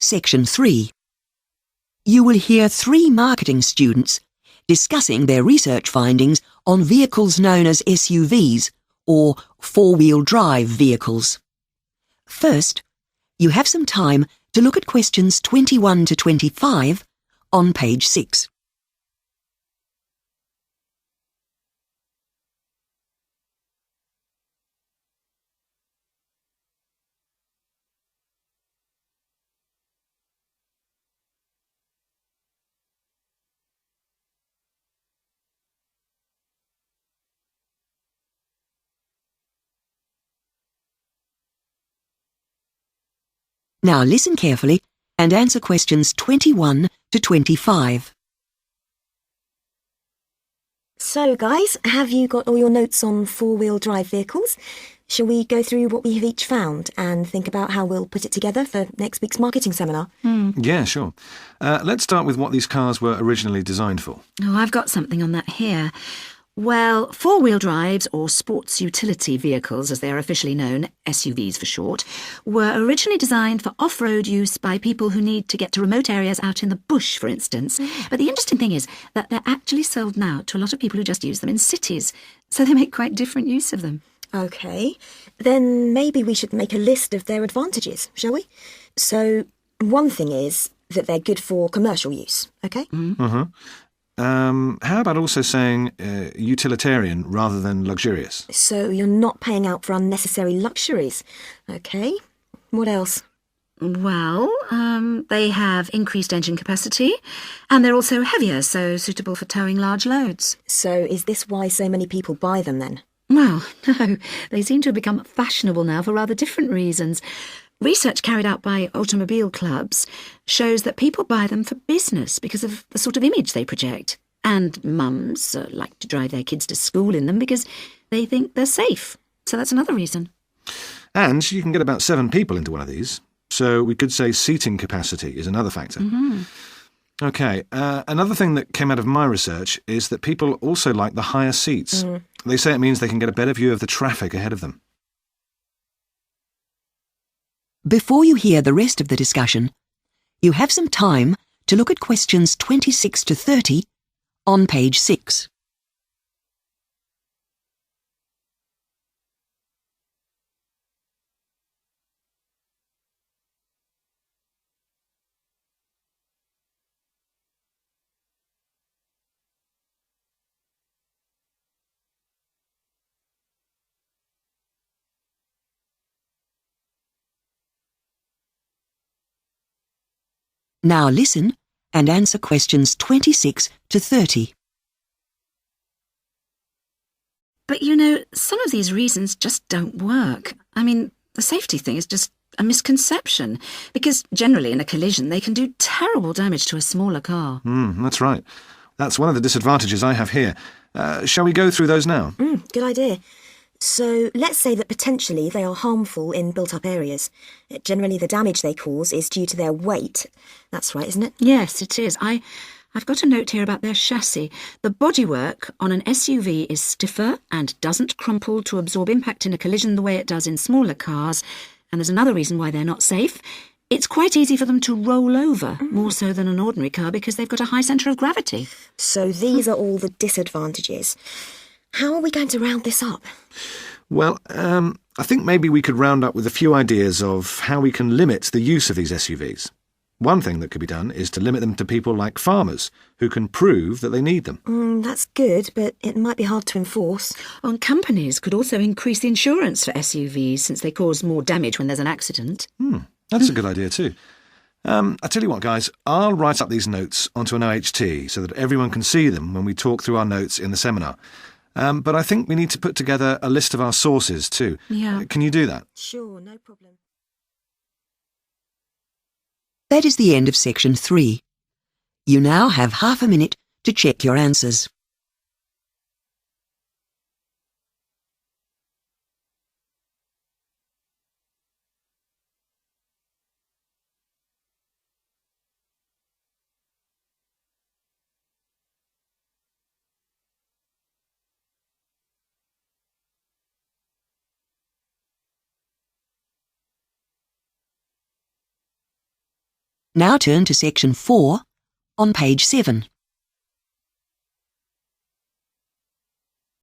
Section 3. You will hear 3 marketing students discussing their research findings on vehicles known as SUVs, or four-wheel drive vehicles. First, you have some time to look at questions 21 to 25 on page 6. Now listen carefully and answer questions 21 to 25. So, guys, have you got all your notes on four-wheel drive vehicles? Shall we go through what we have each found and think about how we'll put it together for next week's marketing seminar? Yeah, sure. Let's start with what these cars were originally designed for. Oh, I've got something on that here. Well, four-wheel drives, or sports utility vehicles, as they are officially known, SUVs for short, were originally designed for off-road use by people who need to get to remote areas out in the bush, for instance. But the interesting thing is that they're actually sold now to a lot of people who just use them in cities, so they make quite different use of them. OK, then maybe we should make a list of their advantages, shall we? So, one thing is that they're good for commercial use, OK? How about also saying utilitarian rather than luxurious? So you're not paying out for unnecessary luxuries. OK, what else? Well, they have increased engine capacity, and they're also heavier, so suitable for towing large loads. So is this why so many people buy them then? Well, no, they seem to have become fashionable now for rather different reasons. Research carried out by automobile clubs shows that people buy them for business because of the sort of image they project. And mums like to drive their kids to school in them because they think they're safe. So that's another reason. And you can get about 7 people into one of these. So we could say seating capacity is another factor. OK, another thing that came out of my research is that people also like the higher seats. They say it means they can get a better view of the traffic ahead of them. Before you hear the rest of the discussion, you have some time to look at questions 26 to 30 on page 6. Now listen and answer questions 26 to 30. But you know, some of these reasons just don't work. I mean, the safety thing is just a misconception, because generally in a collision they can do terrible damage to a smaller car. That's right. That's one of the disadvantages I have here. Shall we go through those now? Good idea. So let's say that potentially they are harmful in built-up areas. Generally the damage they cause is due to their weight. That's right, isn't it? Yes, it is. I've got a note here about their chassis. The bodywork on an SUV is stiffer and doesn't crumple to absorb impact in a collision the way it does in smaller cars. And there's another reason why they're not safe. It's quite easy for them to roll over, more so than an ordinary car, because they've got a high centre of gravity. So these are all the disadvantages. How are we going to round this up? Well, I think maybe we could round up with a few ideas of how we can limit the use of these SUVs. One thing that could be done is to limit them to people like farmers, who can prove that they need them. That's good, but it might be hard to enforce. And companies could also increase the insurance for SUVs, since they cause more damage when there's an accident. That's a good idea too. I tell you what, guys, I'll write up these notes onto an OHT so that everyone can see them when we talk through our notes in the seminar. But I think we need to put together a list of our sources too. Yeah. Can you do that? Sure, no problem. That is the end of section 3. You now have half a minute to check your answers. Now turn to section 4 on page 7.